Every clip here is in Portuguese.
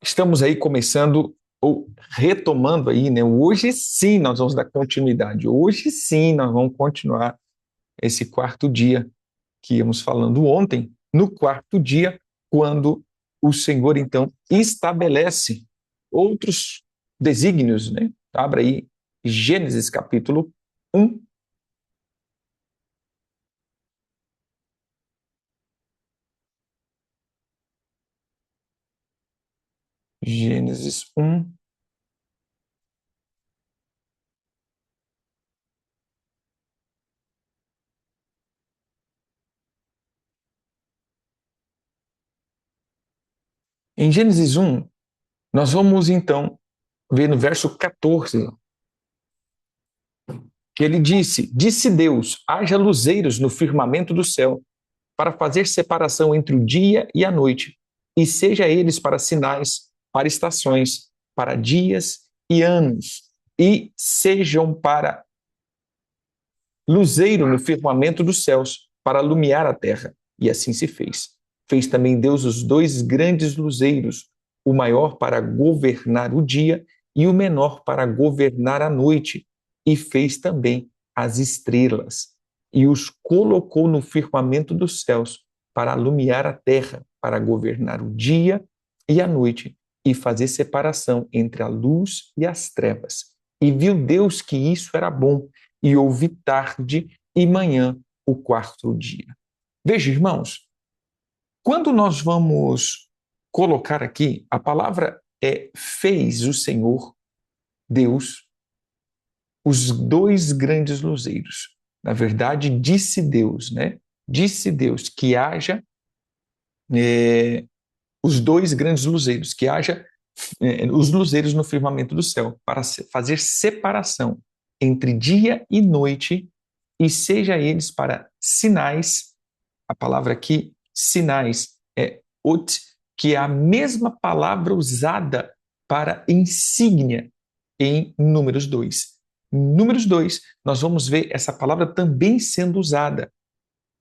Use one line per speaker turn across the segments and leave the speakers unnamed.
Estamos aí começando ou retomando aí, né? Hoje sim nós vamos dar continuidade. Hoje sim nós vamos continuar esse quarto dia que íamos falando ontem. No quarto dia, quando o Senhor então estabelece outros desígnios, né? Abra aí Gênesis capítulo 1. Gênesis 1. Em Gênesis 1, nós vamos então ver no verso 14 que ele disse: Disse Deus, haja luzeiros no firmamento do céu, para fazer separação entre o dia e a noite, e seja eles para sinais, para estações, para dias e anos, e sejam para luzeiro no firmamento dos céus, para alumiar a terra. E assim se fez. Fez também Deus os dois grandes luzeiros, o maior para governar o dia e o menor para governar a noite, e fez também as estrelas, e os colocou no firmamento dos céus para alumiar a terra, para governar o dia e a noite, e fazer separação entre a luz e as trevas. E viu Deus que isso era bom, e houve tarde e manhã o quarto dia. Veja, irmãos, quando nós vamos colocar aqui, a palavra é fez o Senhor Deus os dois grandes luzeiros. Na verdade, disse Deus, né? Disse Deus que haja os dois grandes luzeiros, que haja os luzeiros no firmamento do céu, para fazer separação entre dia e noite, e seja eles para sinais. A palavra aqui, sinais, é ot, que é a mesma palavra usada para insígnia em Números 2. Em Números 2, nós vamos ver essa palavra também sendo usada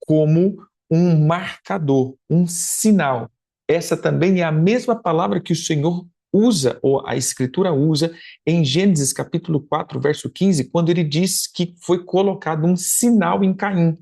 como um marcador, um sinal. Essa também é a mesma palavra que o Senhor usa, ou a Escritura usa, em Gênesis capítulo 4, verso 15, quando ele diz que foi colocado um sinal em Caim.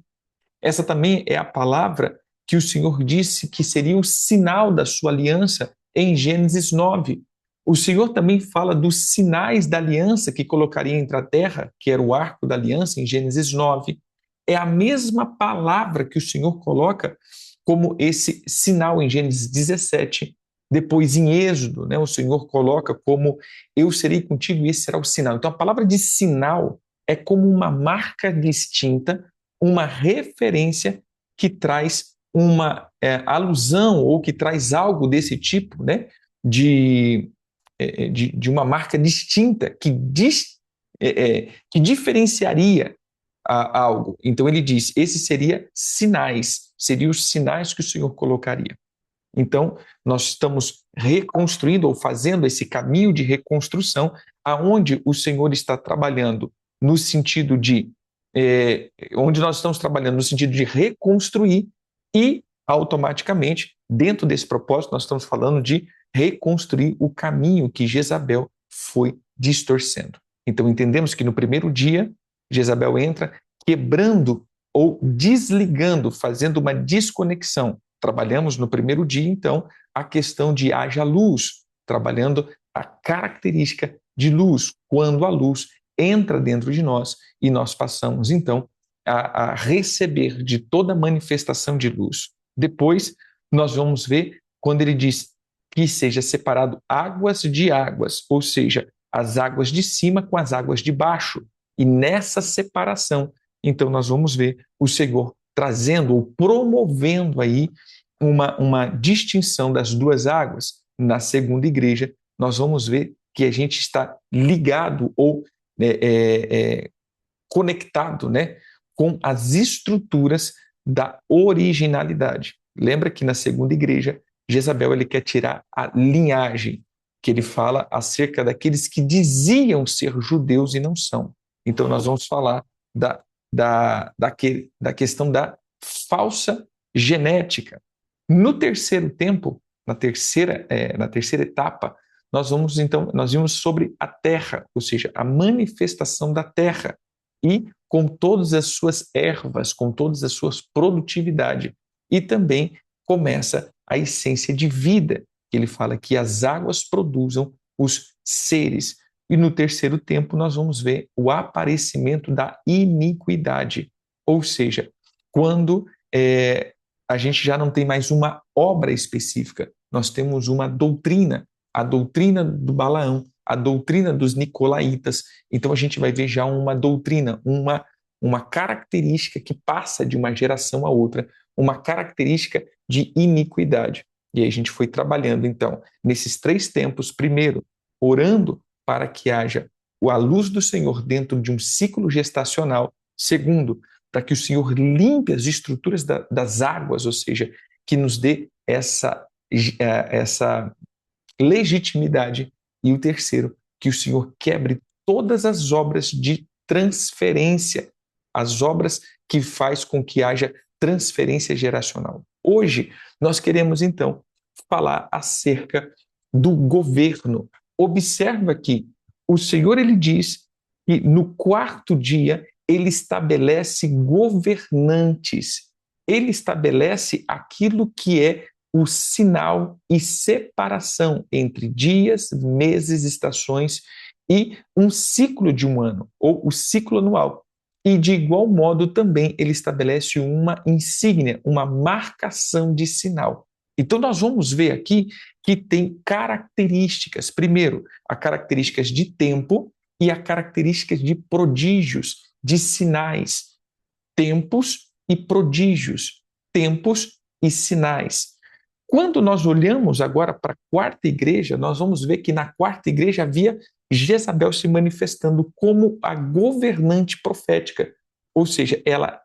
Essa também é a palavra que o Senhor disse que seria o sinal da sua aliança em Gênesis 9. O Senhor também fala dos sinais da aliança que colocaria entre a terra, que era o arco da aliança, em Gênesis 9. É a mesma palavra que o Senhor coloca como esse sinal em Gênesis 17. Depois, em Êxodo, né, o Senhor coloca como eu serei contigo e esse será o sinal. Então, a palavra de sinal é como uma marca distinta, uma referência que traz uma alusão ou que traz algo desse tipo, né, de uma marca distinta que diferenciaria algo. Então ele diz, esse seriam os sinais que o Senhor colocaria. Então, nós estamos reconstruindo ou fazendo esse caminho de reconstrução, aonde o Senhor está trabalhando no sentido de, onde nós estamos trabalhando no sentido de reconstruir e, automaticamente, dentro desse propósito, nós estamos falando de reconstruir o caminho que Jezabel foi distorcendo. Então, entendemos que no primeiro dia, Jezabel entra quebrando ou desligando, fazendo uma desconexão. Trabalhamos no primeiro dia, então, a questão de haja luz, trabalhando a característica de luz, quando a luz entra dentro de nós e nós passamos, então, a receber de toda manifestação de luz. Depois, nós vamos ver quando ele diz que seja separado águas de águas, ou seja, as águas de cima com as águas de baixo. E nessa separação, então, nós vamos ver o Senhor trazendo ou promovendo aí uma distinção das duas águas. Na segunda igreja, nós vamos ver que a gente está ligado ou conectado, né, com as estruturas da originalidade. Lembra que na segunda igreja, Jezabel ele quer tirar a linhagem, que ele fala acerca daqueles que diziam ser judeus e não são. Então, nós vamos falar da questão da falsa genética. No terceiro tempo, na terceira etapa, nós vimos sobre a terra, ou seja, a manifestação da terra, e com todas as suas ervas, com todas as suas produtividades. E também começa a essência de vida, que ele fala que as águas produzam os seres. E no terceiro tempo nós vamos ver o aparecimento da iniquidade, ou seja, quando a gente já não tem mais uma obra específica, nós temos uma doutrina, a doutrina do Balaão, a doutrina dos nicolaítas. Então a gente vai ver já uma doutrina, uma característica que passa de uma geração a outra, uma característica de iniquidade. E aí a gente foi trabalhando, então, nesses três tempos, primeiro, orando para que haja a luz do Senhor dentro de um ciclo gestacional. Segundo, para que o Senhor limpe as estruturas das águas, ou seja, que nos dê essa legitimidade. E o terceiro, que o Senhor quebre todas as obras de transferência, as obras que faz com que haja transferência geracional. Hoje, nós queremos, então, falar acerca do governo. Observa que o Senhor, ele diz que no quarto dia ele estabelece governantes, ele estabelece aquilo que é o sinal e separação entre dias, meses, estações e um ciclo de um ano, ou o ciclo anual. E, de igual modo, também ele estabelece uma insígnia, uma marcação de sinal. Então, nós vamos ver aqui que tem características. Primeiro, as características de tempo e as características de prodígios, de sinais. Tempos e prodígios, tempos e sinais. Quando nós olhamos agora para a quarta igreja, nós vamos ver que na quarta igreja havia Jezabel se manifestando como a governante profética. Ou seja, ela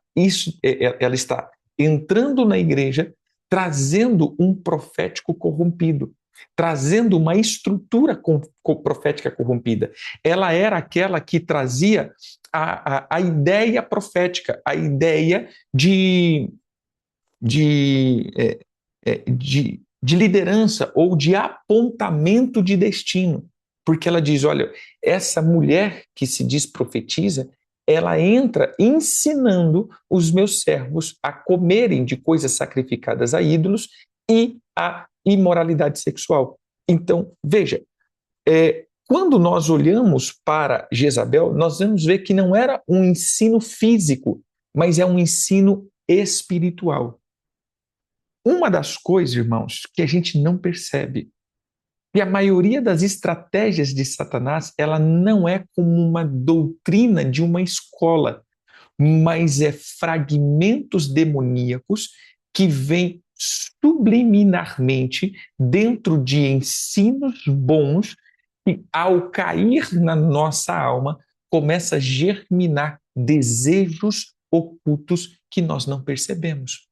está entrando na igreja, trazendo um profético corrompido, trazendo uma estrutura profética corrompida. Ela era aquela que trazia a ideia profética, a ideia de liderança ou de apontamento de destino. Porque ela diz, olha, essa mulher que se diz profetiza, ela entra ensinando os meus servos a comerem de coisas sacrificadas a ídolos e a imoralidade sexual. Então, veja, quando nós olhamos para Jezabel, nós vamos ver que não era um ensino físico, mas é um ensino espiritual. Uma das coisas, irmãos, que a gente não percebe, e a maioria das estratégias de Satanás, ela não é como uma doutrina de uma escola, mas é fragmentos demoníacos que vêm subliminarmente dentro de ensinos bons e, ao cair na nossa alma, começa a germinar desejos ocultos que nós não percebemos.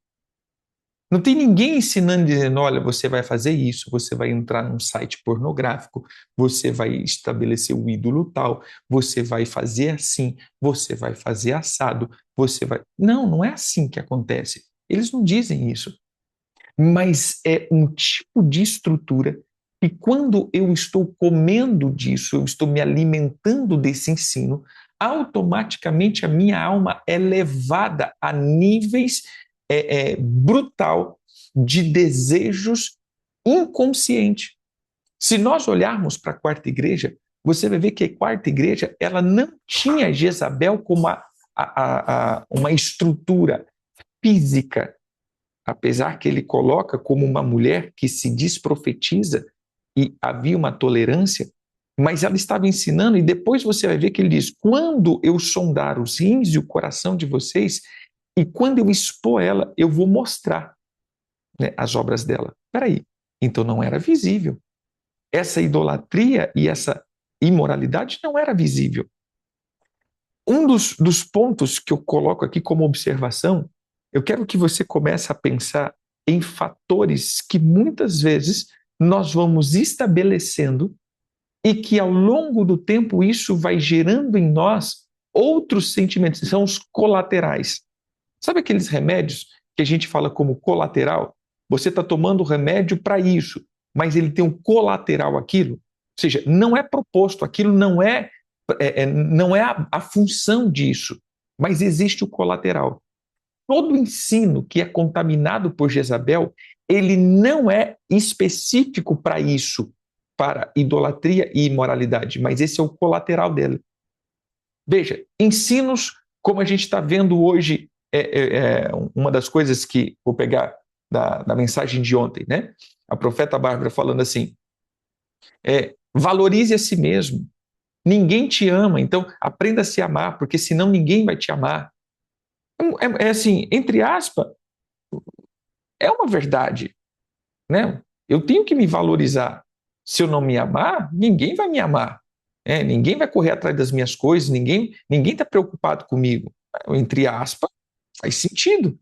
Não tem ninguém ensinando, dizendo, olha, você vai fazer isso, você vai entrar num site pornográfico, você vai estabelecer o ídolo tal, você vai fazer assim, você vai fazer assado, você vai... Não, não é assim que acontece. Eles não dizem isso. Mas é um tipo de estrutura que quando eu estou comendo disso, eu estou me alimentando desse ensino, automaticamente a minha alma é levada a níveis brutal de desejos inconscientes. Se nós olharmos para a quarta igreja, você vai ver que a quarta igreja ela não tinha Jezabel como uma estrutura física, apesar que ele coloca como uma mulher que se desprofetiza e havia uma tolerância, mas ela estava ensinando, e depois você vai ver que ele diz, quando eu sondar os rins e o coração de vocês, e quando eu expor ela, eu vou mostrar, né, as obras dela. Espera aí, então não era visível. Essa idolatria e essa imoralidade não era visível. Um dos pontos que eu coloco aqui como observação, eu quero que você comece a pensar em fatores que muitas vezes nós vamos estabelecendo e que ao longo do tempo isso vai gerando em nós outros sentimentos, são os colaterais. Sabe aqueles remédios que a gente fala como colateral? você está tomando remédio para isso, mas ele tem um colateral aquilo, ou seja, não é proposto, aquilo não é a função disso, mas existe o colateral. Todo ensino que é contaminado por Jezabel, ele não é específico para isso, para idolatria e imoralidade, mas esse é o colateral dele. Veja, ensinos como a gente está vendo hoje, uma das coisas que vou pegar da mensagem de ontem, né? A profeta Bárbara falando assim, valorize a si mesmo, ninguém te ama, então aprenda a se amar, porque senão ninguém vai te amar. Assim, entre aspas, é uma verdade, né? Eu tenho que me valorizar. Se eu não me amar, ninguém vai me amar. Ninguém vai correr atrás das minhas coisas, ninguém está preocupado comigo. Entre aspas, faz sentido.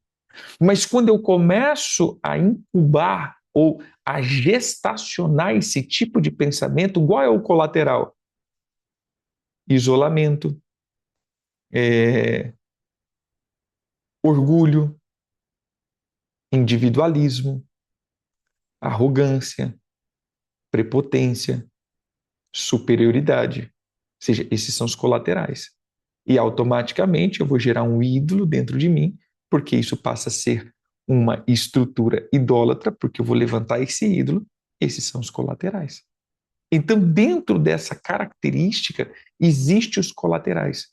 Mas quando eu começo a incubar ou a gestacionar esse tipo de pensamento, qual é o colateral? Isolamento, orgulho, individualismo, arrogância, prepotência, superioridade. Ou seja, esses são os colaterais. E automaticamente eu vou gerar um ídolo dentro de mim, porque isso passa a ser uma estrutura idólatra, porque eu vou levantar esse ídolo, esses são os colaterais. Então, dentro dessa característica, existem os colaterais.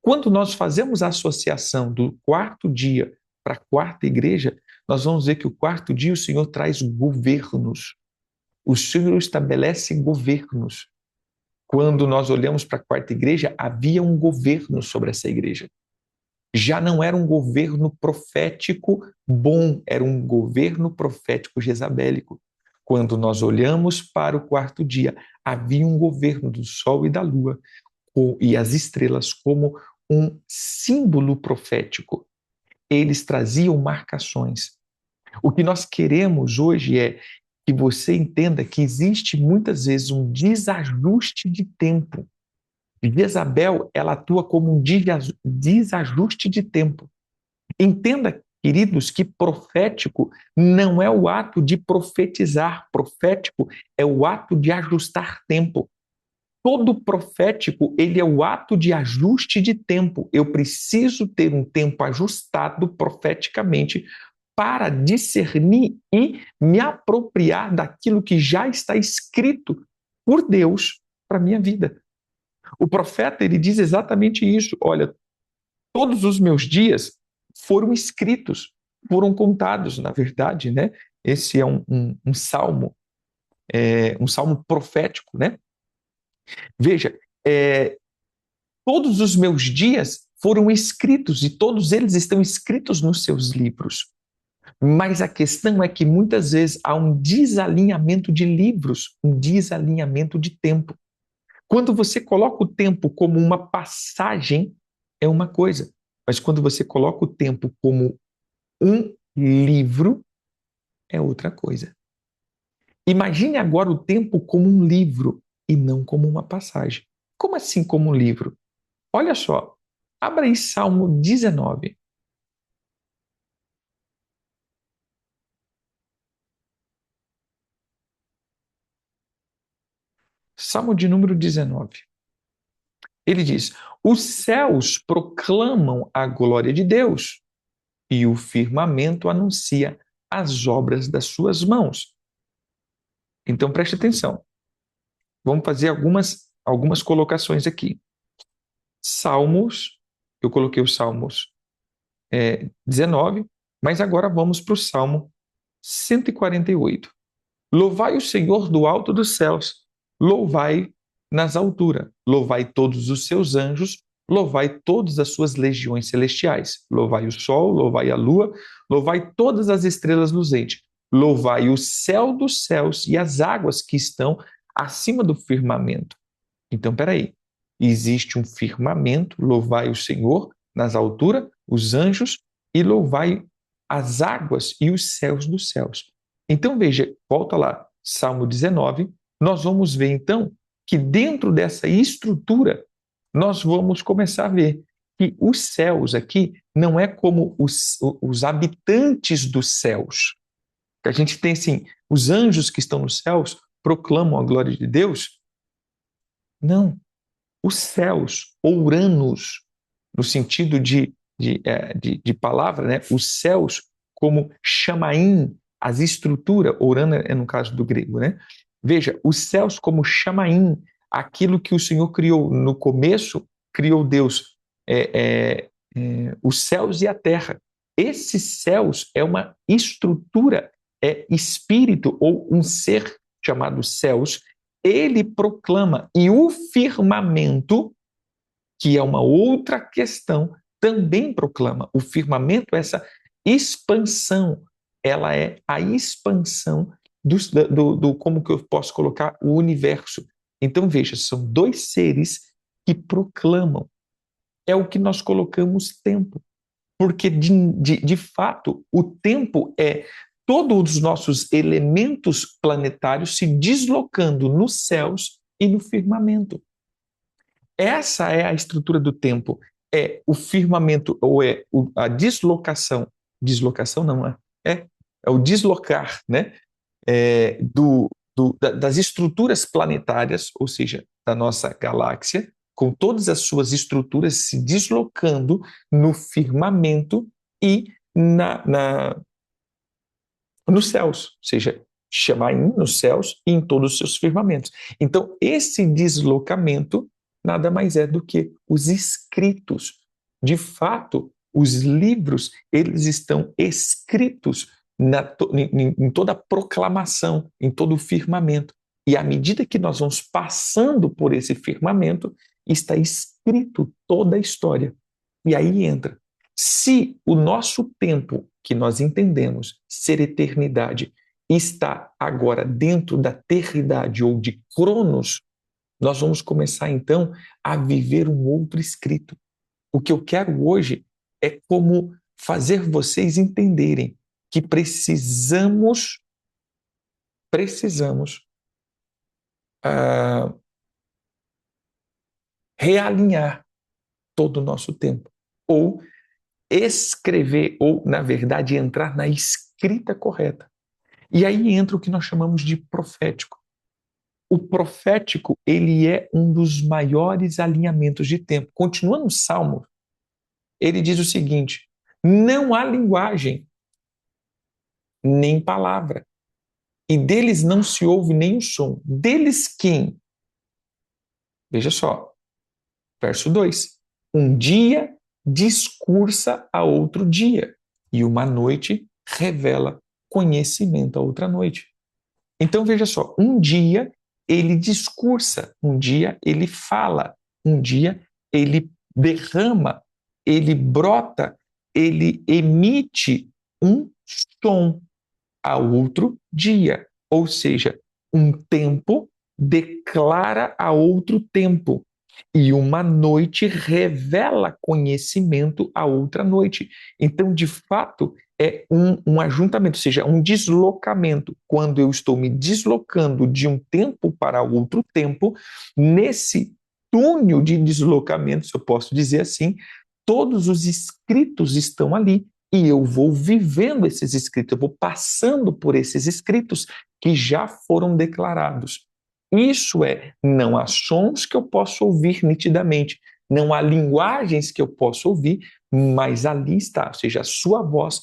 Quando nós fazemos a associação do quarto dia para a quarta igreja, nós vamos ver que o quarto dia o Senhor traz governos. O Senhor estabelece governos. Quando nós olhamos para a quarta igreja, havia um governo sobre essa igreja. Já não era um governo profético bom, era um governo profético jezabélico. Quando nós olhamos para o quarto dia, havia um governo do sol e da lua e as estrelas como um símbolo profético. Eles traziam marcações. O que nós queremos hoje é que você entenda que existe muitas vezes um desajuste de tempo. Jezabel, ela atua como um desajuste de tempo. Entenda, queridos, que profético não é o ato de profetizar. Profético é o ato de ajustar tempo. Todo profético, ele é o ato de ajuste de tempo. Eu preciso ter um tempo ajustado profeticamente para discernir e me apropriar daquilo que já está escrito por Deus para a minha vida. O profeta, ele diz exatamente isso. Olha, todos os meus dias foram escritos, foram contados, na verdade, né? Esse é um salmo, um salmo profético, né? Veja, todos os meus dias foram escritos e todos eles estão escritos nos seus livros. Mas a questão é que muitas vezes há um desalinhamento de livros, um desalinhamento de tempo. Quando você coloca o tempo como uma passagem, é uma coisa. Mas quando você coloca o tempo como um livro, é outra coisa. Imagine agora o tempo como um livro e não como uma passagem. Como assim como um livro? Olha só, abra aí Salmo 19. Salmo de número 19. Ele diz: os céus proclamam a glória de Deus e o firmamento anuncia as obras das suas mãos. Então preste atenção. Vamos fazer algumas colocações aqui. Salmos, eu coloquei os Salmos 19, mas agora vamos para o Salmo 148. Louvai o Senhor do alto dos céus, louvai nas alturas, louvai todos os seus anjos, louvai todas as suas legiões celestiais, louvai o sol, louvai a lua, louvai todas as estrelas luzentes, louvai o céu dos céus e as águas que estão acima do firmamento. Então, peraí, existe um firmamento, louvai o Senhor nas alturas, os anjos, e louvai as águas e os céus dos céus. Então, veja, volta lá, Salmo 19, nós vamos ver então que dentro dessa estrutura, nós vamos começar a ver que os céus aqui não é como os habitantes dos céus. Que a gente tem assim, os anjos que estão nos céus proclamam a glória de Deus. Não, os céus, ou Uranus, no sentido de palavra, né? Os céus como chamaim, as estruturas, Urano é no caso do grego, né? Veja, os céus como chamaim, aquilo que o Senhor criou no começo, criou Deus, os céus e a terra. Esses céus é uma estrutura, é espírito ou um ser chamado céus, ele proclama, e o firmamento, que é uma outra questão, também proclama. O firmamento, essa expansão, ela é a expansão do como que eu posso colocar o universo. Então, veja, são dois seres que proclamam. É o que nós colocamos tempo. Porque, de fato, o tempo é todos os nossos elementos planetários se deslocando nos céus e no firmamento. Essa é a estrutura do tempo. É o firmamento, ou é a deslocação. Deslocação não é? É o deslocar, né? Das estruturas planetárias, ou seja, da nossa galáxia, com todas as suas estruturas se deslocando no firmamento e nos céus, ou seja, Shamaim nos céus e em todos os seus firmamentos. Então, esse deslocamento nada mais é do que os escritos. De fato, os livros, eles estão escritos em toda a proclamação, em todo o firmamento. E à medida que nós vamos passando por esse firmamento, está escrito toda a história. E aí entra. Se o nosso tempo, que nós entendemos ser eternidade, está agora dentro da eternidade ou de Cronos, nós vamos começar então a viver um outro escrito. O que eu quero hoje é como fazer vocês entenderem que precisamos realinhar todo o nosso tempo, ou escrever, ou, na verdade, entrar na escrita correta. E aí entra o que nós chamamos de profético. O profético, ele é um dos maiores alinhamentos de tempo. Continuando no Salmo, ele diz o seguinte: não há linguagem, nem palavra, e deles não se ouve nem o som. Deles quem? Veja só, verso 2. Um dia discursa a outro dia, e uma noite revela conhecimento a outra noite. Então, veja só, um dia ele discursa, um dia ele fala, um dia ele derrama, ele brota, ele emite um som a outro dia. Ou seja, um tempo declara a outro tempo. E uma noite revela conhecimento a outra noite. Então, de fato, é um ajuntamento, ou seja, um deslocamento. Quando eu estou me deslocando de um tempo para outro tempo, nesse túnel de deslocamento, se eu posso dizer assim, todos os escritos estão ali e eu vou vivendo esses escritos, eu vou passando por esses escritos que já foram declarados. Isso é, não há sons que eu possa ouvir nitidamente, não há linguagens que eu possa ouvir, mas ali está, ou seja, a sua voz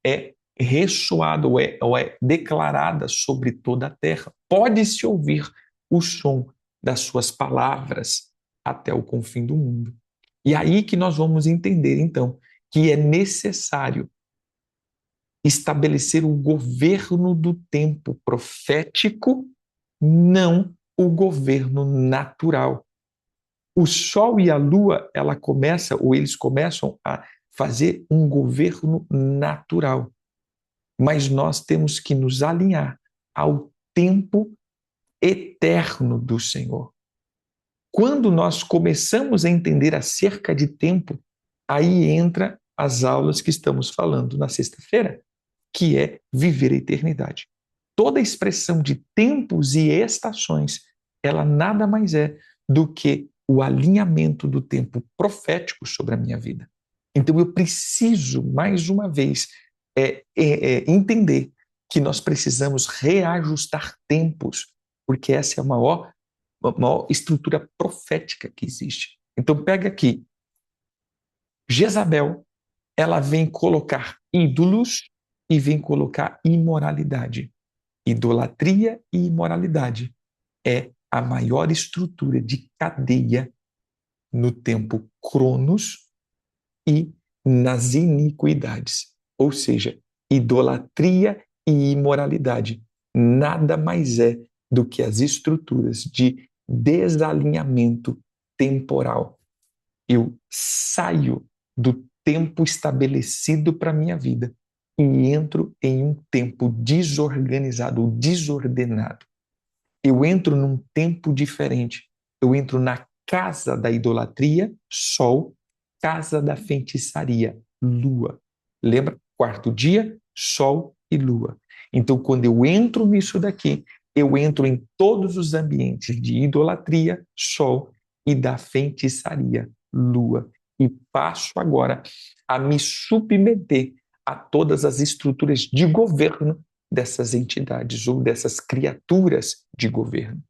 é ressoada ou é declarada sobre toda a terra. Pode-se ouvir o som das suas palavras até o confim do mundo. E aí que nós vamos entender, então, que é necessário estabelecer o governo do tempo profético, não o governo natural. O Sol e a Lua, eles começam a fazer um governo natural. Mas nós temos que nos alinhar ao tempo eterno do Senhor. Quando nós começamos a entender acerca de tempo, aí entra as aulas que estamos falando na sexta-feira, que é viver a eternidade. Toda a expressão de tempos e estações, ela nada mais é do que o alinhamento do tempo profético sobre a minha vida. Então eu preciso, mais uma vez, entender que nós precisamos reajustar tempos, porque essa é a maior estrutura profética que existe. Então pega aqui, Jezabel, ela vem colocar ídolos e vem colocar imoralidade. Idolatria e imoralidade é a maior estrutura de cadeia no tempo Cronos e nas iniquidades. Ou seja, idolatria e imoralidade nada mais é do que as estruturas de desalinhamento temporal. Eu saio do tempo estabelecido para a minha vida e entro em um tempo desorganizado ou desordenado. Eu entro num tempo diferente. Eu entro na casa da idolatria, sol, casa da feitiçaria, lua. Lembra? Quarto dia, sol e lua. Então, quando eu entro nisso daqui, eu entro em todos os ambientes de idolatria, sol, e da feitiçaria, lua. E passo agora a me submeter a todas as estruturas de governo dessas entidades ou dessas criaturas de governo.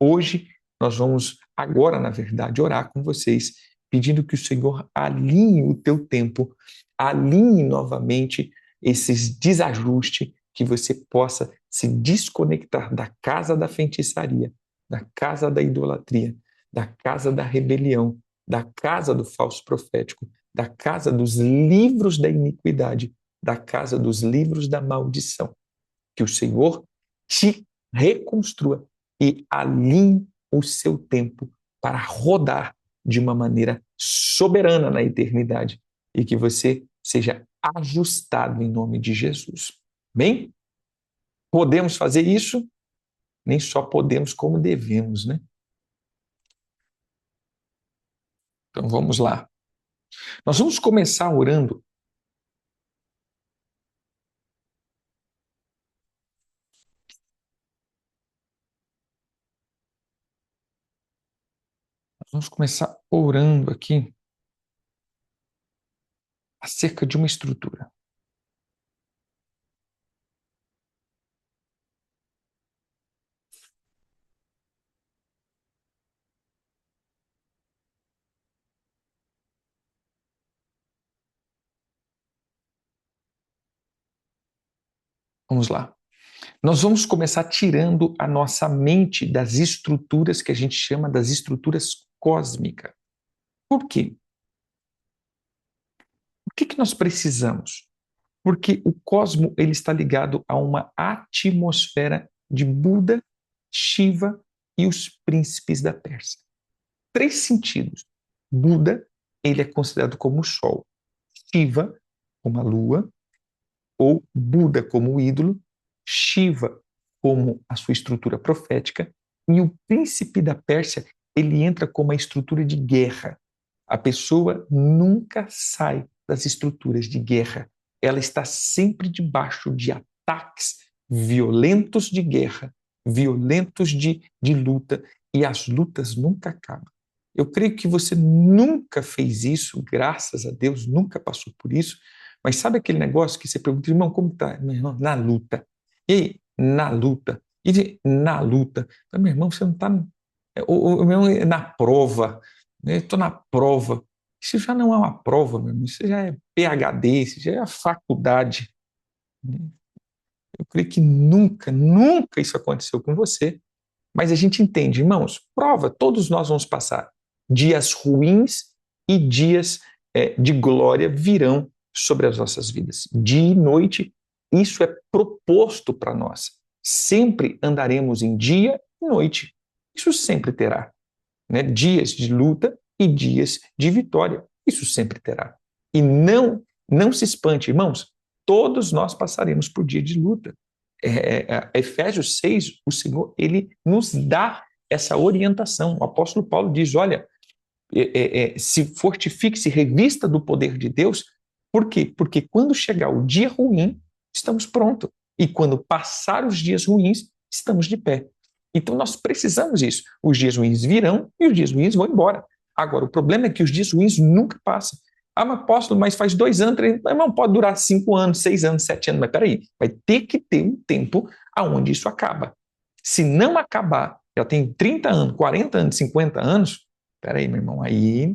Hoje, nós vamos, agora, na verdade, orar com vocês, pedindo que o Senhor alinhe o teu tempo, alinhe novamente esses desajustes, que você possa se desconectar da casa da feitiçaria, da casa da idolatria, da casa da rebelião, da casa do falso profético, da casa dos livros da iniquidade, da casa dos livros da maldição. Que o Senhor te reconstrua e alinhe o seu tempo para rodar de uma maneira soberana na eternidade e que você seja ajustado em nome de Jesus. Bem? Podemos fazer isso? Nem só podemos, como devemos, né? Então vamos lá. Nós vamos começar orando. Nós vamos começar orando aqui acerca de uma estrutura. Vamos lá. Nós vamos começar tirando a nossa mente das estruturas que a gente chama das estruturas cósmicas. Por quê? O que nós precisamos? Porque o cosmo ele está ligado a uma atmosfera de Buda, Shiva e os príncipes da Pérsia. 3 sentidos. Buda, ele é considerado como o sol. Shiva, como a lua, ou Buda como o ídolo, Shiva como a sua estrutura profética, e o príncipe da Pérsia, ele entra como a estrutura de guerra. A pessoa nunca sai das estruturas de guerra. Ela está sempre debaixo de ataques violentos de guerra, violentos de luta, e as lutas nunca acabam. Eu creio que você nunca fez isso, graças a Deus, nunca passou por isso, mas sabe aquele negócio que você pergunta, irmão, como está? Meu irmão, na luta. E aí, na luta. E na luta. Meu irmão, você não está... O meu irmão é na prova. Estou na prova. Isso já não é uma prova, meu irmão. Isso já é PhD, isso já é a faculdade. Eu creio que nunca, nunca isso aconteceu com você. Mas a gente entende, irmãos, prova, todos nós vamos passar. Dias ruins e dias de glória virão sobre as nossas vidas. Dia e noite, isso é proposto para nós. Sempre andaremos em dia e noite. Isso sempre terá. Né? Dias de luta e dias de vitória. Isso sempre terá. E não se espante, irmãos, todos nós passaremos por dia de luta. Efésios 6, o Senhor, ele nos dá essa orientação. O apóstolo Paulo diz, olha, se fortifique, se revista do poder de Deus. Por quê? Porque quando chegar o dia ruim, estamos prontos. E quando passar os dias ruins, estamos de pé. Então nós precisamos disso. Os dias ruins virão e os dias ruins vão embora. Agora, o problema é que os dias ruins nunca passam. Ah, mas apóstolo, mas faz 2 anos, 3 anos. Mas não pode durar 5 anos, 6 anos, 7 anos. Mas peraí, vai ter que ter um tempo aonde isso acaba. Se não acabar, já tem 30 anos, 40 anos, 50 anos, peraí, meu irmão, aí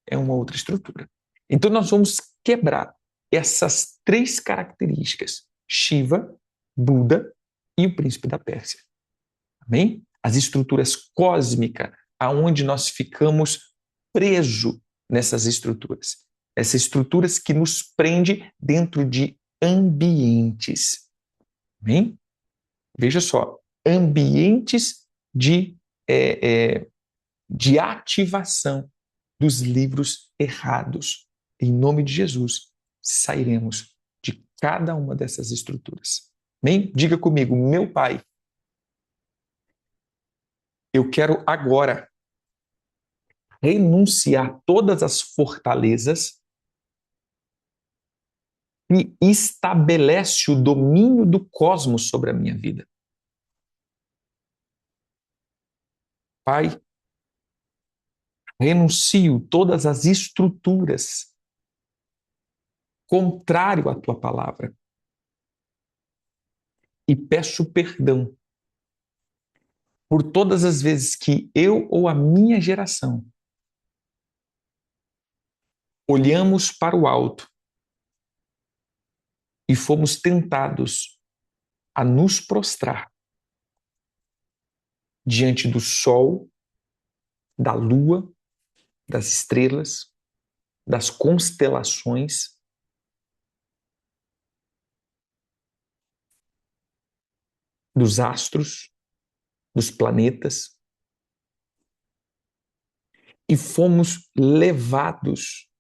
é uma outra estrutura. Então nós vamos quebrar essas 3 características: Shiva, Buda e o príncipe da Pérsia. Amém? As estruturas cósmicas, aonde nós ficamos presos nessas estruturas. Essas estruturas que nos prende dentro de ambientes. Amém? Veja só, ambientes de ativação dos livros errados. Em nome de Jesus, sairemos de cada uma dessas estruturas. Amém? Diga comigo, meu Pai, eu quero agora renunciar todas as fortalezas e estabelece o domínio do cosmos sobre a minha vida. Pai, renuncio todas as estruturas contrário à tua palavra e peço perdão por todas as vezes que eu ou a minha geração olhamos para o alto e fomos tentados a nos prostrar diante do sol, da lua, das estrelas, das constelações, dos astros, dos planetas, e fomos levados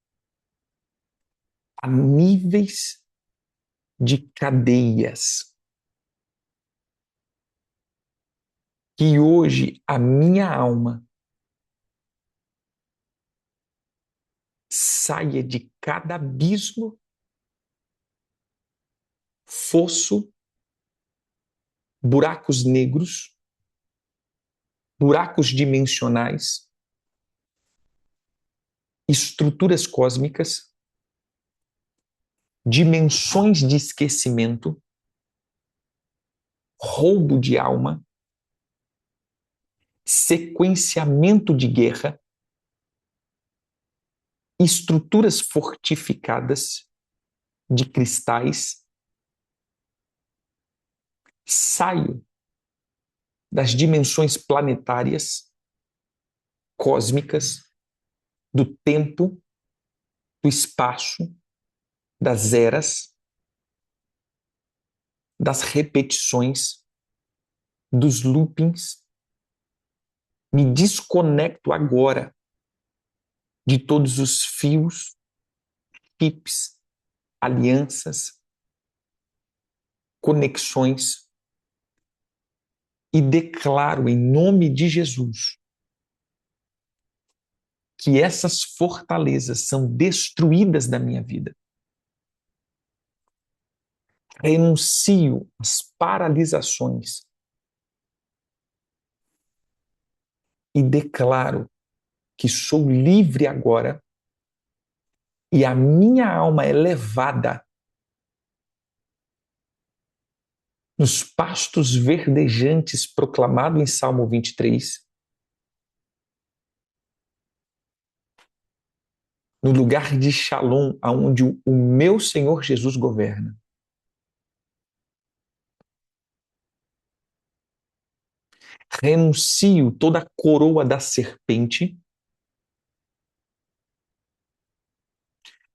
a níveis de cadeias que hoje a minha alma saia de cada abismo, fosso, buracos negros, buracos dimensionais, estruturas cósmicas, dimensões de esquecimento, roubo de alma, sequenciamento de guerra, estruturas fortificadas de cristais. Saio das dimensões planetárias, cósmicas, do tempo, do espaço, das eras, das repetições, dos loopings. Me desconecto agora de todos os fios, chips, alianças, conexões e declaro em nome de Jesus que essas fortalezas são destruídas da minha vida. Renuncio às paralisações e declaro que sou livre agora e a minha alma é levada nos pastos verdejantes proclamado em Salmo 23, no lugar de Shalom, aonde o meu Senhor Jesus governa. Renuncio toda a coroa da serpente,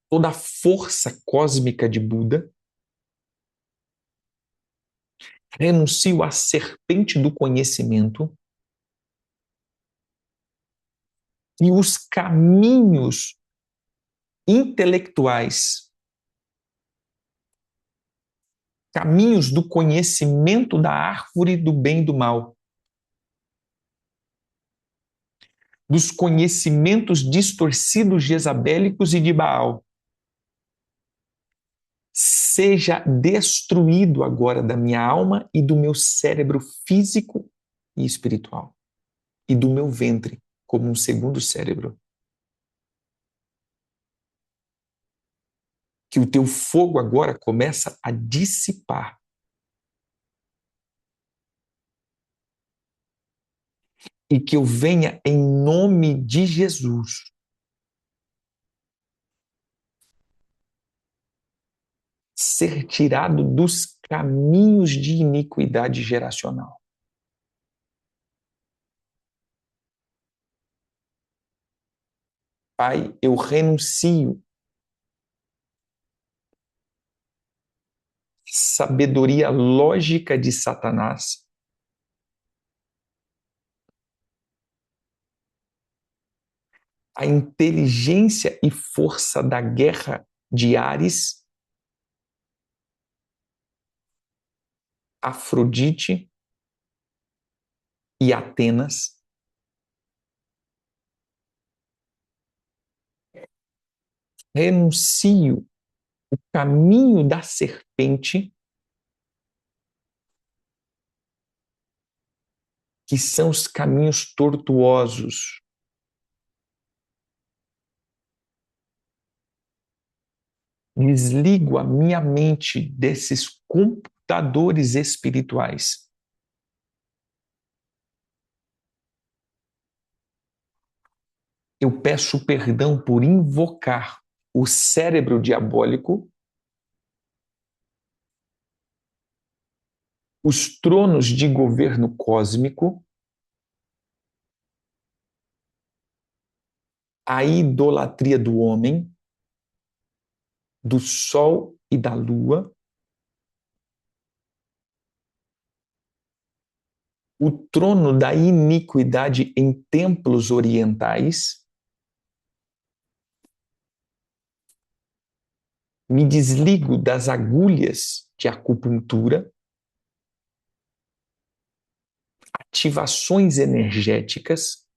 toda a força cósmica de Buda, renuncio à serpente do conhecimento e os caminhos intelectuais, caminhos do conhecimento da árvore do bem e do mal, dos conhecimentos distorcidos jezabélicos e de Baal, seja destruído agora da minha alma e do meu cérebro físico e espiritual, e do meu ventre como um segundo cérebro. que o teu fogo agora começa a dissipar. E que eu venha em nome de Jesus ser tirado dos caminhos de iniquidade geracional. Pai, eu renuncio sabedoria lógica de Satanás, a inteligência e força da guerra de Ares, Afrodite e Atenas. Renuncio o caminho da serpente, que são os caminhos tortuosos. Desligo a minha mente desses computadores espirituais. Eu peço perdão por invocar o cérebro diabólico, os tronos de governo cósmico, a idolatria do homem, do sol e da lua, o trono da iniquidade em templos orientais. Me desligo das agulhas de acupuntura, ativações energéticas,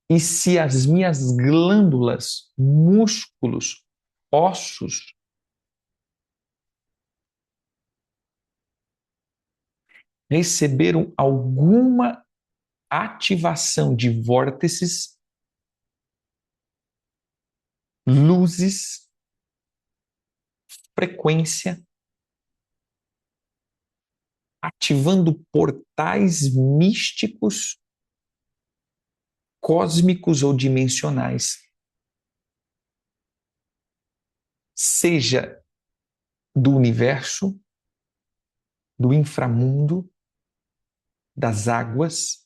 e se as minhas glândulas, músculos, ossos receberam alguma ativação de vórtices, luzes, frequência, ativando portais místicos, cósmicos ou dimensionais, seja do universo, do inframundo, das águas,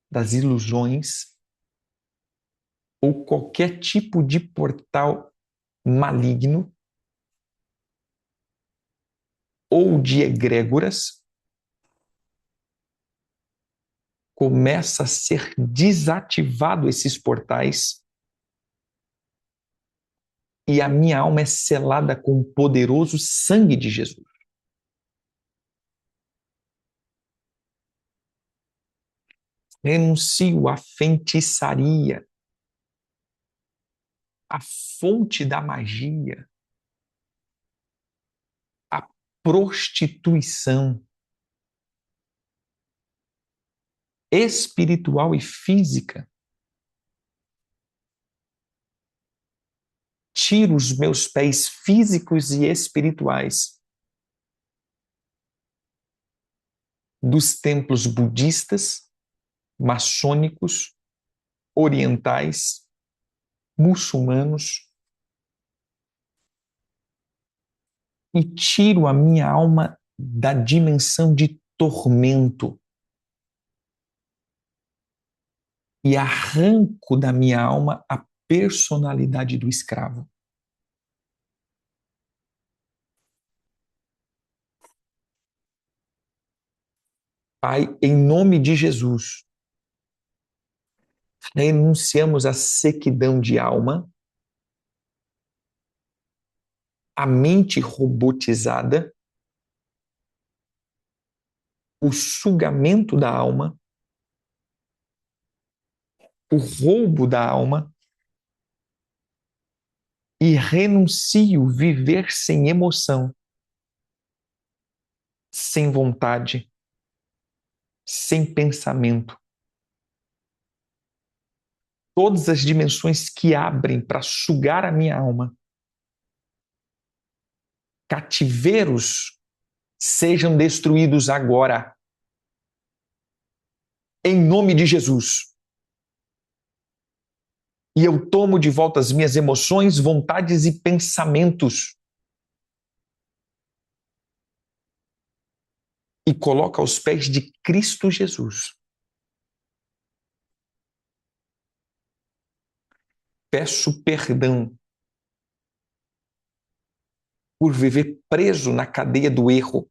das ilusões, ou qualquer tipo de portal maligno ou de egrégoras, começa a ser desativado esses portais e a minha alma é selada com o poderoso sangue de Jesus. Renuncio à feitiçaria, à fonte da magia, à prostituição espiritual e física. Tiro os meus pés físicos e espirituais dos templos budistas, maçônicos, orientais, muçulmanos, e tiro a minha alma da dimensão de tormento e arranco da minha alma a personalidade do escravo. Pai, em nome de Jesus, renunciamos à sequidão de alma, à mente robotizada, o sugamento da alma, o roubo da alma, e renuncio viver sem emoção, sem vontade, sem pensamento, todas as dimensões que abrem para sugar a minha alma, cativeiros, sejam destruídos agora, em nome de Jesus. E eu tomo de volta as minhas emoções, vontades e pensamentos e coloco aos pés de Cristo Jesus. Peço perdão por viver preso na cadeia do erro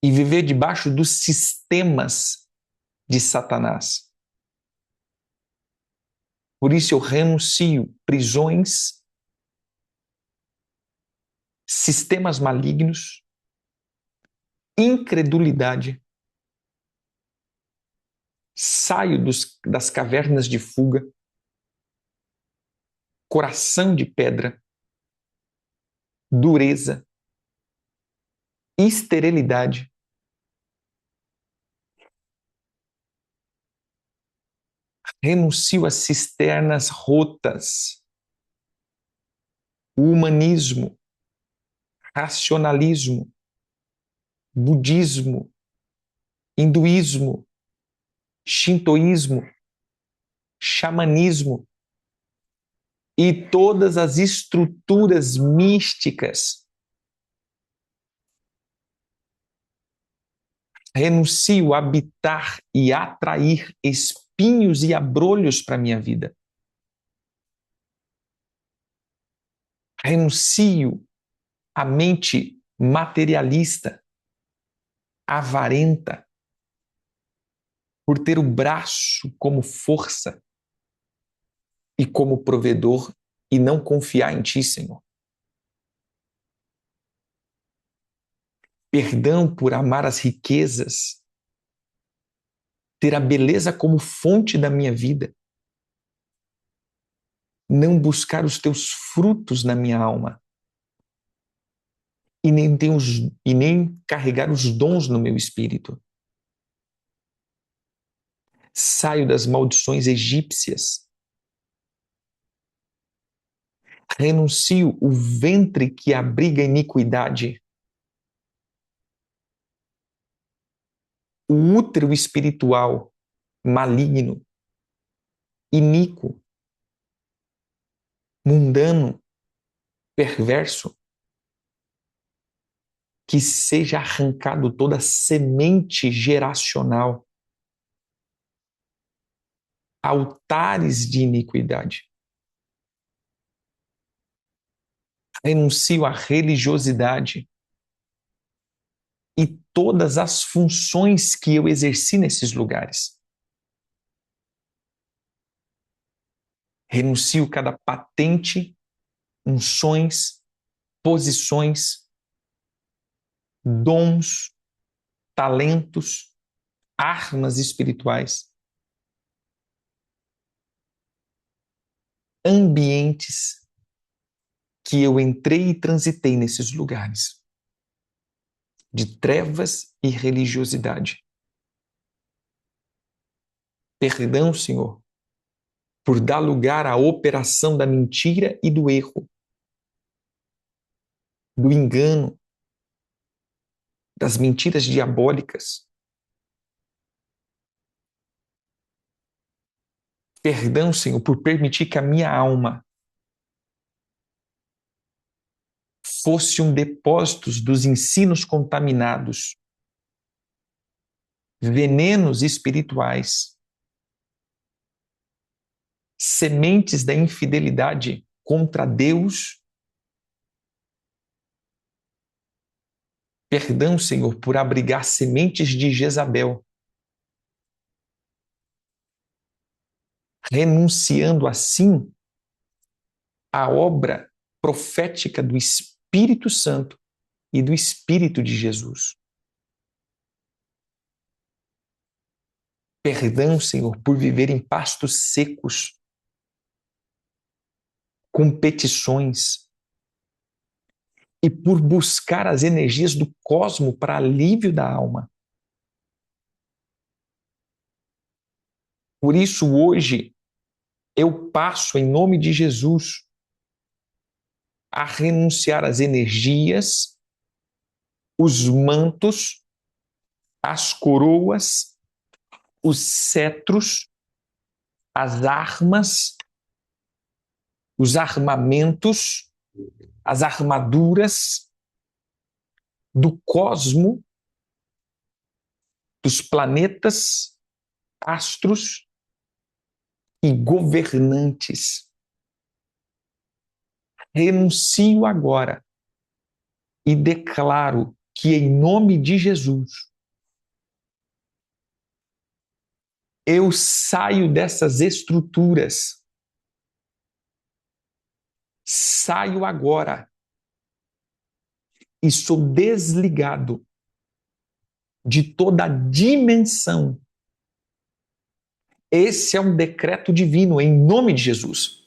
e viver debaixo dos sistemas de Satanás. Por isso eu renuncio prisões, sistemas malignos, incredulidade. Saio das cavernas de fuga, coração de pedra, dureza, esterilidade. Renuncio às cisternas rotas, o humanismo, racionalismo, budismo, hinduísmo, shintoísmo, xamanismo e todas as estruturas místicas. Renuncio a habitar e atrair espinhos e abrolhos para a minha vida. Renuncio à mente materialista, avarenta, por ter o braço como força e como provedor e não confiar em Ti, Senhor. Perdão por amar as riquezas, ter a beleza como fonte da minha vida, não buscar os Teus frutos na minha alma e nem carregar os dons no meu espírito. Saio das maldições egípcias. Renuncio o ventre que abriga iniquidade, o útero espiritual maligno, iníquo, mundano, perverso, que seja arrancado toda semente geracional, altares de iniquidade. Renuncio à religiosidade e todas as funções que eu exerci nesses lugares. Renuncio cada patente, unções, posições, dons, talentos, armas espirituais, ambientes que eu entrei e transitei nesses lugares de trevas e religiosidade. Perdão, Senhor, por dar lugar à operação da mentira e do erro, do engano, das mentiras diabólicas. Perdão, Senhor, por permitir que a minha alma fosse um depósito dos ensinos contaminados, venenos espirituais, sementes da infidelidade contra Deus. Perdão, Senhor, por abrigar sementes de Jezabel, renunciando assim à obra profética do Espírito Santo e do Espírito de Jesus. Perdão, Senhor, por viver em pastos secos, competições, e por buscar as energias do cosmo para alívio da alma. Por isso, hoje, eu passo, em nome de Jesus, a renunciar às energias, os mantos, as coroas, os cetros, as armas, os armamentos, as armaduras do cosmo, dos planetas, astros e governantes. Renuncio agora e declaro que, em nome de Jesus, eu saio dessas estruturas. Saio agora e sou desligado de toda a dimensão. Esse é um decreto divino, em nome de Jesus.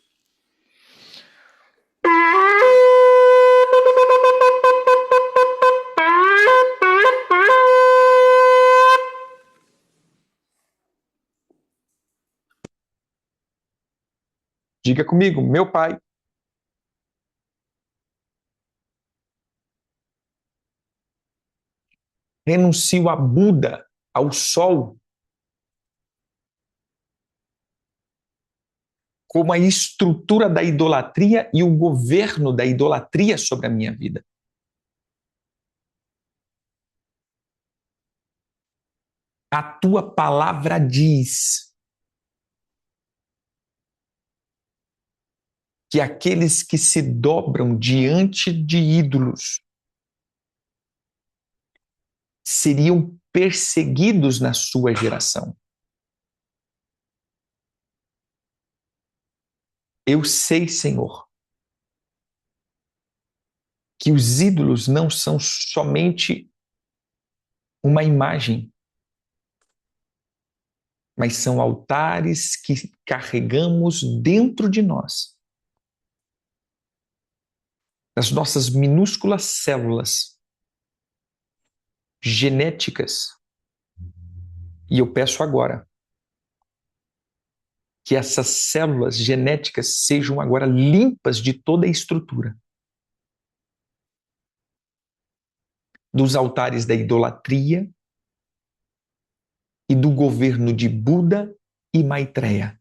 Diga comigo, meu Pai, renuncio a Buda, ao Sol, como a estrutura da idolatria e o governo da idolatria sobre a minha vida. A tua palavra diz que aqueles que se dobram diante de ídolos seriam perseguidos na sua geração. Eu sei, Senhor, que os ídolos não são somente uma imagem, mas são altares que carregamos dentro de nós, das nossas minúsculas células genéticas. E eu peço agora que essas células genéticas sejam agora limpas de toda a estrutura dos altares da idolatria e do governo de Buda e Maitreya.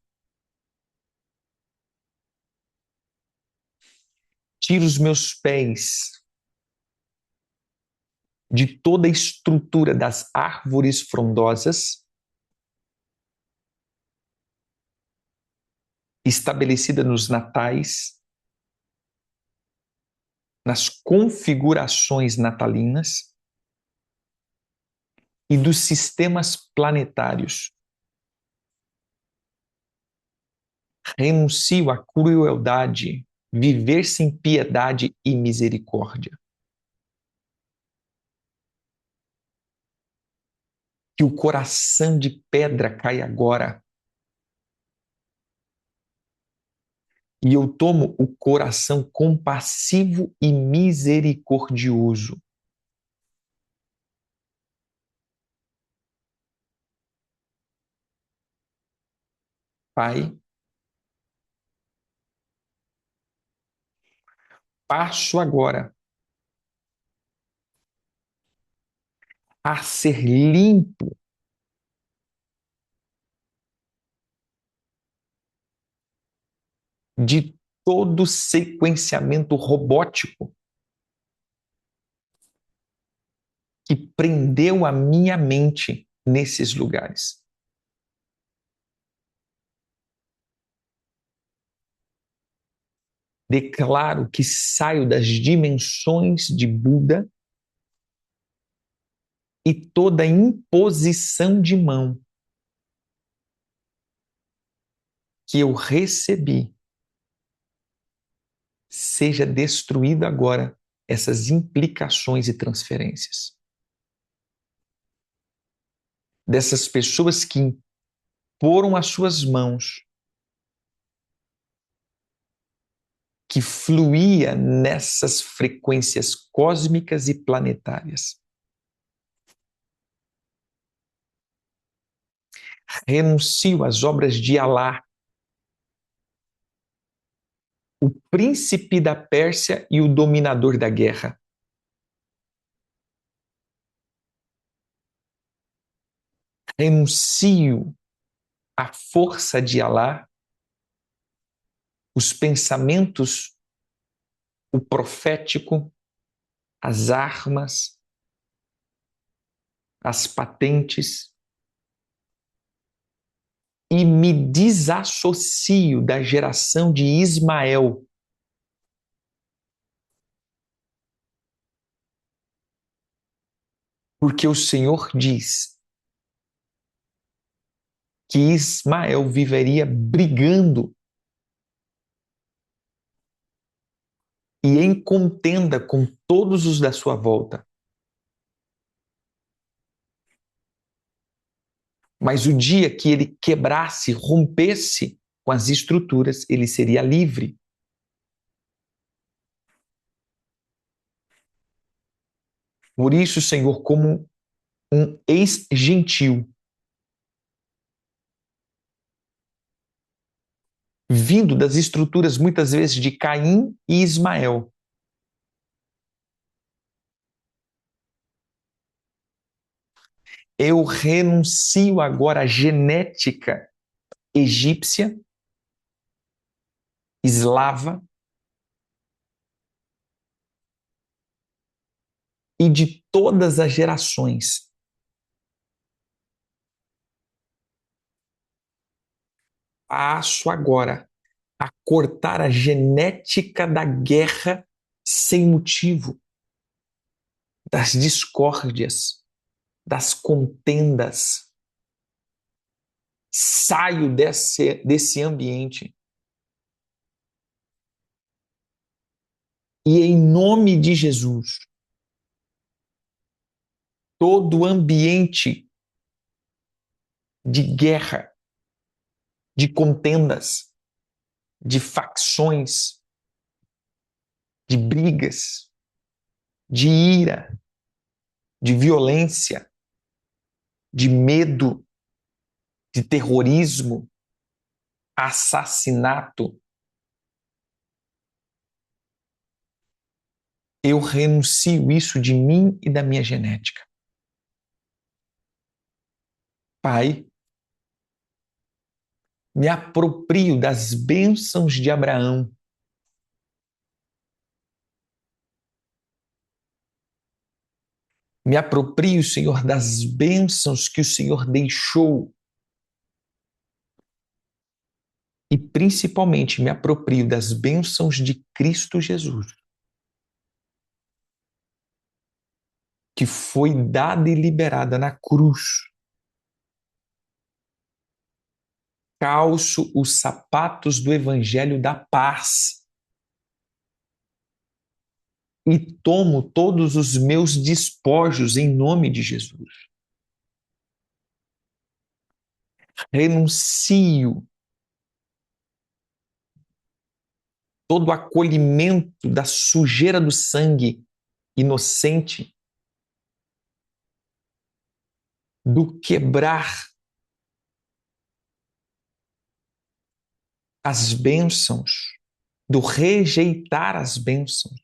Tiro os meus pés de toda a estrutura das árvores frondosas estabelecida nos natais, nas configurações natalinas e dos sistemas planetários. Renuncio à crueldade, viver sem piedade e misericórdia. Que o coração de pedra caia agora. E eu tomo o coração compassivo e misericordioso. Pai, passo agora a ser limpo de todo sequenciamento robótico que prendeu a minha mente nesses lugares. Declaro que saio das dimensões de Buda e toda imposição de mão que eu recebi seja destruída agora, essas implicações e transferências. Dessas pessoas que imporam as suas mãos, que fluía nessas frequências cósmicas e planetárias. Renuncio às obras de Alá, o príncipe da Pérsia e o dominador da guerra. Renuncio à força de Alá, os pensamentos, o profético, as armas, as patentes, e me desassocio da geração de Ismael, porque o Senhor diz que Ismael viveria brigando e em contenda com todos os da sua volta. Mas o dia que ele quebrasse, rompesse com as estruturas, ele seria livre. Por isso, Senhor, como um ex-gentil, vindo das estruturas muitas vezes de Caim e Ismael, eu renuncio agora à genética egípcia, eslava e de todas as gerações. Passo agora a cortar a genética da guerra sem motivo, das discórdias, das contendas. Saio desse ambiente. E em nome de Jesus, todo ambiente de guerra, de contendas, de facções, de brigas, de ira, de violência, de medo, de terrorismo, assassinato, eu renuncio isso de mim e da minha genética. Pai, me aproprio das bênçãos de Abraão. Me aproprio, Senhor, das bênçãos que o Senhor deixou. E principalmente me aproprio das bênçãos de Cristo Jesus, que foi dada e liberada na cruz. Calço os sapatos do Evangelho da paz e tomo todos os meus despojos em nome de Jesus. Renuncio todo o acolhimento da sujeira do sangue inocente, do quebrar as bênçãos, do rejeitar as bênçãos.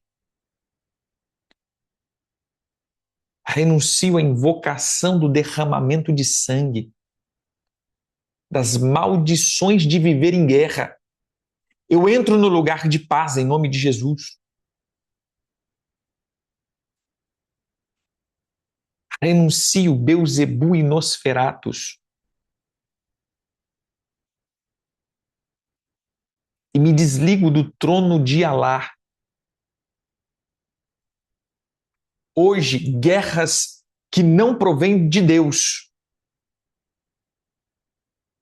Renuncio à invocação do derramamento de sangue, das maldições de viver em guerra. Eu entro no lugar de paz em nome de Jesus. Renuncio Beuzebu e Nosferatus e me desligo do trono de Alá. Hoje, guerras que não provêm de Deus,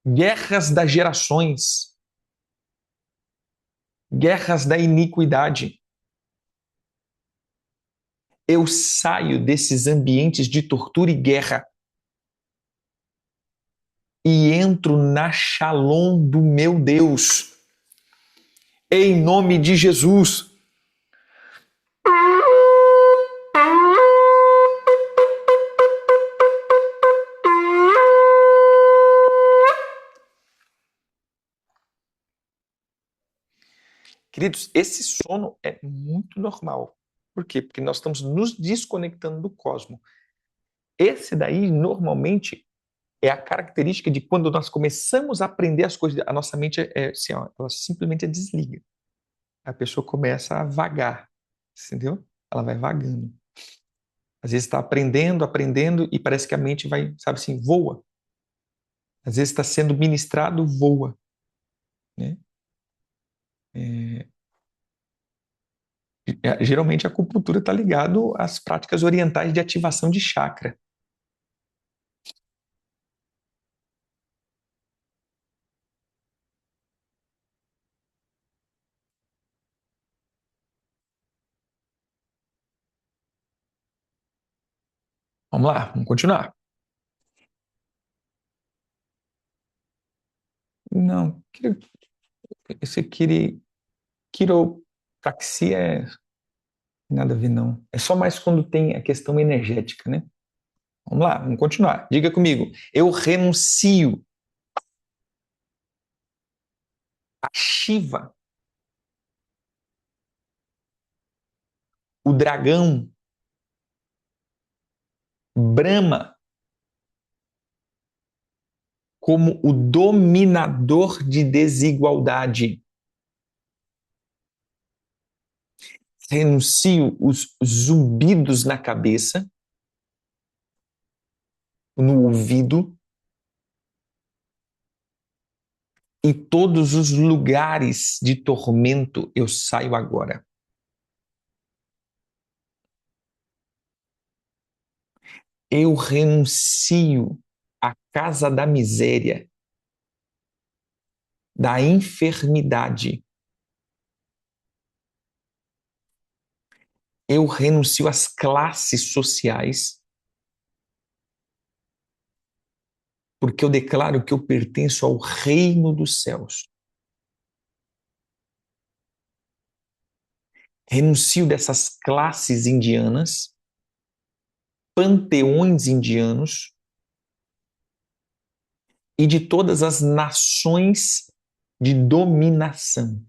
guerras das gerações, guerras da iniquidade. Eu saio desses ambientes de tortura e guerra e entro na Shalom do meu Deus. Em nome de Jesus. Queridos, esse sono é muito normal. Por quê? Porque nós estamos nos desconectando do cosmos. Esse daí, normalmente, é a característica de quando nós começamos a aprender as coisas, a nossa mente assim, ó, ela simplesmente desliga. A pessoa começa a vagar, entendeu? Ela vai vagando. Às vezes está aprendendo, aprendendo e parece que a mente vai, sabe assim, voa. Às vezes está sendo ministrado, voa, né? É, geralmente a acupuntura está ligado às práticas orientais de ativação de chakra. Vamos lá, vamos continuar. Não, esse quiropraxia nada a ver, não. É só mais quando tem a questão energética, né? Vamos lá, vamos continuar. Diga comigo. Eu renuncio a Shiva, o dragão, Brahma, como o dominador de desigualdade. Renuncio os zumbidos na cabeça, no ouvido e todos os lugares de tormento eu saio agora. Eu renuncio à casa da miséria, da enfermidade. Eu renuncio às classes sociais, porque eu declaro que eu pertenço ao reino dos céus. Renuncio dessas classes indianas, panteões indianos e de todas as nações de dominação.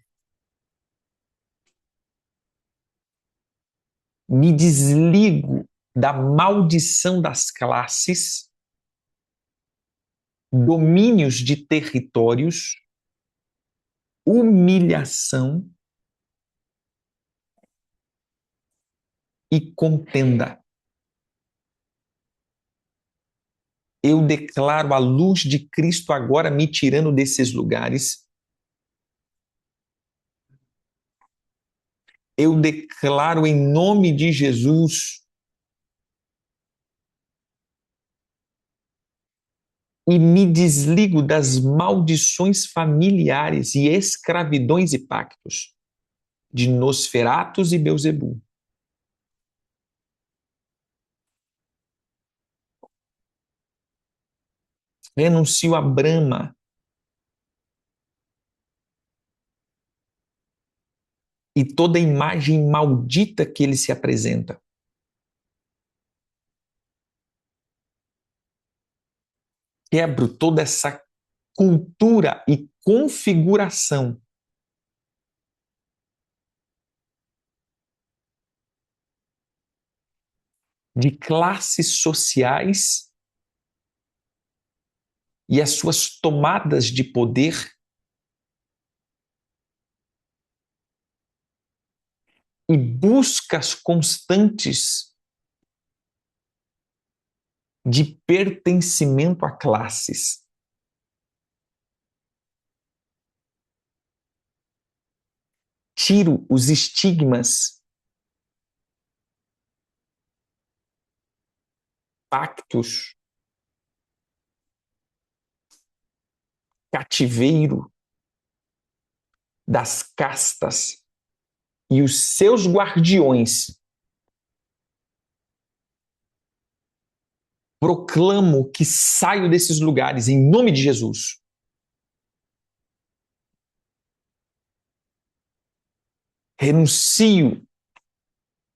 Me desligo da maldição das classes, domínios de territórios, humilhação e contenda. Eu declaro a luz de Cristo agora me tirando desses lugares. Eu declaro em nome de Jesus e me desligo das maldições familiares e escravidões e pactos de Nosferatus e Beuzebu. Renuncio a Brahma e toda imagem maldita que ele se apresenta. Quebro toda essa cultura e configuração de classes sociais e as suas tomadas de poder e buscas constantes de pertencimento a classes. Tiro os estigmas, pactos, cativeiro das castas e os seus guardiões. Proclamo que saio desses lugares em nome de Jesus. Renuncio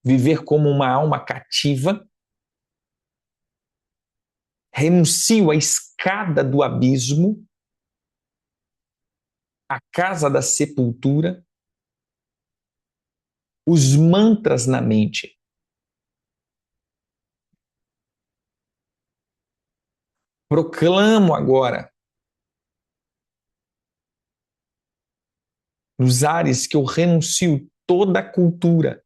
viver como uma alma cativa. Renuncio à escada do abismo, à casa da sepultura os mantras na mente. Proclamo agora, nos ares, que eu renuncio toda a cultura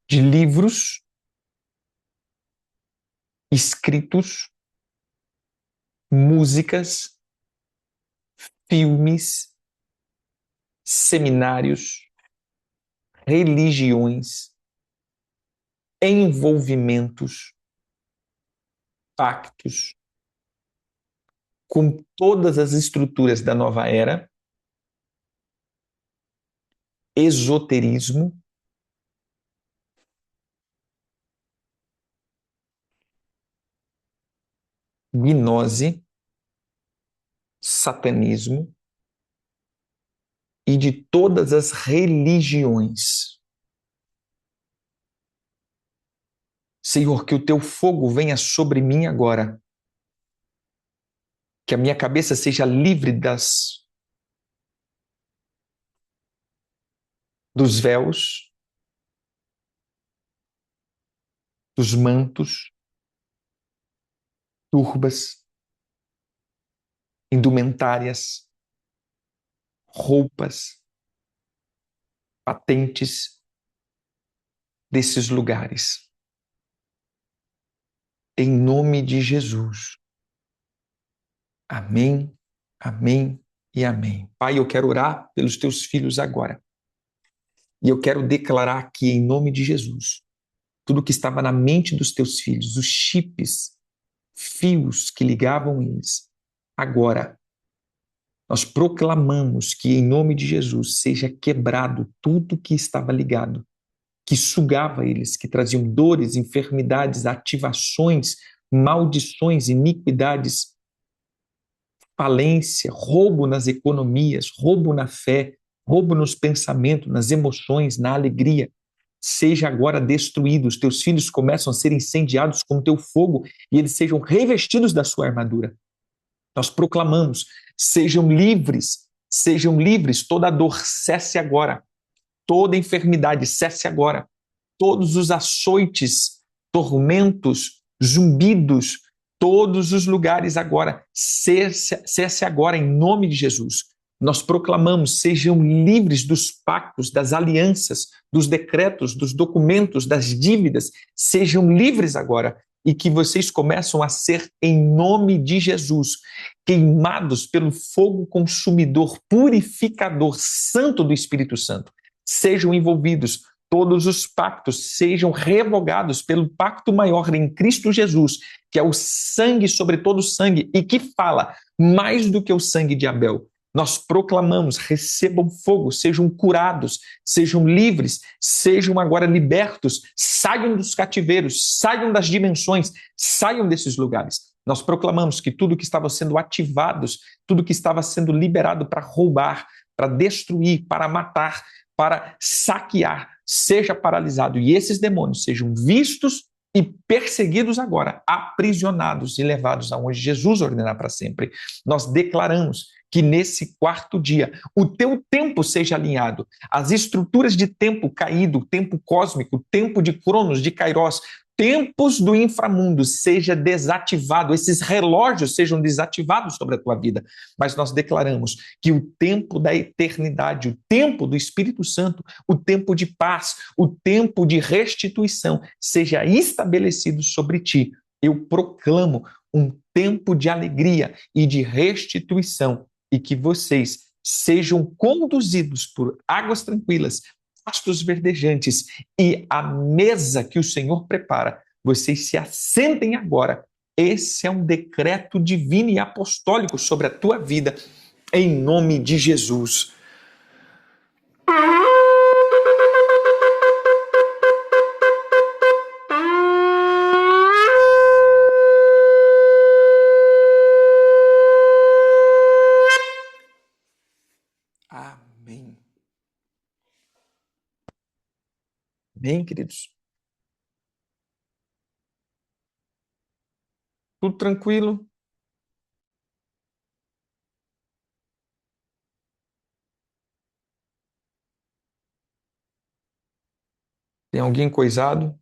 de livros escritos, músicas, filmes, seminários, religiões, envolvimentos, pactos com todas as estruturas da nova era, esoterismo, gnose, satanismo e de todas as religiões. Senhor, que o teu fogo venha sobre mim agora, que a minha cabeça seja livre dos véus, dos mantos, turbas, indumentárias, roupas, patentes desses lugares. Em nome de Jesus. Amém, amém e amém. Pai, eu quero orar pelos teus filhos agora. E eu quero declarar aqui, em nome de Jesus, tudo que estava na mente dos teus filhos, os chips, fios que ligavam eles. Agora, nós proclamamos que, em nome de Jesus, seja quebrado tudo que estava ligado, que sugava eles, que traziam dores, enfermidades, ativações, maldições, iniquidades, falência, roubo nas economias, roubo na fé, roubo nos pensamentos, nas emoções, na alegria. Seja agora destruído, os teus filhos começam a ser incendiados com teu fogo e eles sejam revestidos da sua armadura. Nós proclamamos, sejam livres, toda dor cesse agora, toda enfermidade cesse agora, todos os açoites, tormentos, zumbidos, todos os lugares agora, cesse agora em nome de Jesus. Nós proclamamos, sejam livres dos pactos, das alianças, dos decretos, dos documentos, das dívidas, sejam livres agora e que vocês começam a ser, em nome de Jesus, queimados pelo fogo consumidor, purificador, santo do Espírito Santo. Sejam envolvidos, todos os pactos sejam revogados pelo pacto maior em Cristo Jesus, que é o sangue sobre todo o sangue e que fala mais do que o sangue de Abel. Nós proclamamos, recebam fogo, sejam curados, sejam livres, sejam agora libertos, saiam dos cativeiros, saiam das dimensões, saiam desses lugares. Nós proclamamos que tudo que estava sendo ativado, tudo que estava sendo liberado para roubar, para destruir, para matar, para saquear, seja paralisado e esses demônios sejam vistos e perseguidos agora, aprisionados e levados aonde Jesus ordenar para sempre. Nós declaramos que nesse quarto dia o teu tempo seja alinhado, as estruturas de tempo caído, tempo cósmico, tempo de Cronos, de Kairos, tempos do inframundo seja desativado, esses relógios sejam desativados sobre a tua vida. Mas nós declaramos que o tempo da eternidade, o tempo do Espírito Santo, o tempo de paz, o tempo de restituição seja estabelecido sobre ti. Eu proclamo um tempo de alegria e de restituição e que vocês sejam conduzidos por águas tranquilas, pastos verdejantes e a mesa que o Senhor prepara, vocês se assentem agora. Esse é um decreto divino e apostólico sobre a tua vida, em nome de Jesus. Amém. Bem, queridos? Tudo tranquilo? Tem alguém coisado?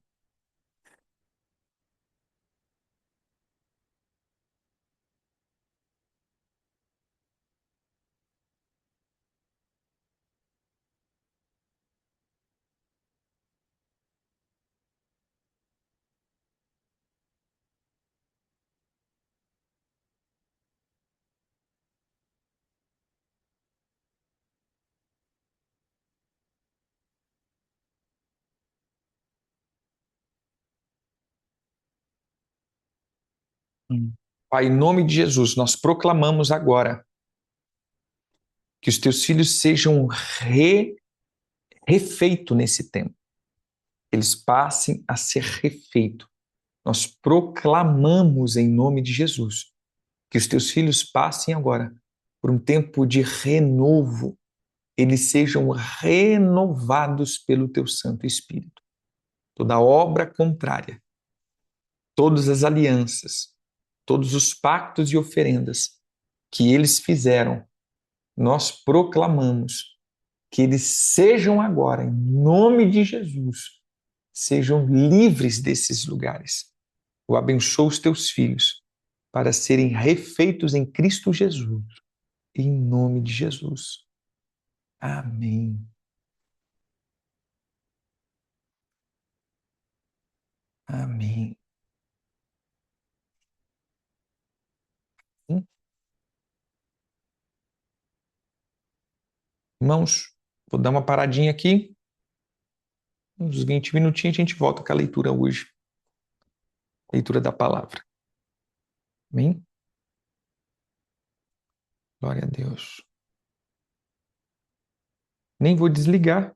Pai, em nome de Jesus, nós proclamamos agora que os teus filhos sejam refeitos nesse tempo. Eles passem a ser refeitos. Nós proclamamos em nome de Jesus que os teus filhos passem agora por um tempo de renovo. Eles sejam renovados pelo teu Santo Espírito. Toda obra contrária, todas as alianças, todos os pactos e oferendas que eles fizeram, nós proclamamos que eles sejam agora, em nome de Jesus, sejam livres desses lugares. Eu abençoo os teus filhos para serem refeitos em Cristo Jesus, em nome de Jesus. Amém. Amém. Irmãos, vou dar uma paradinha aqui, uns 20 minutinhos, a gente volta com a leitura hoje, leitura da palavra. Amém? Glória a Deus. Nem vou desligar,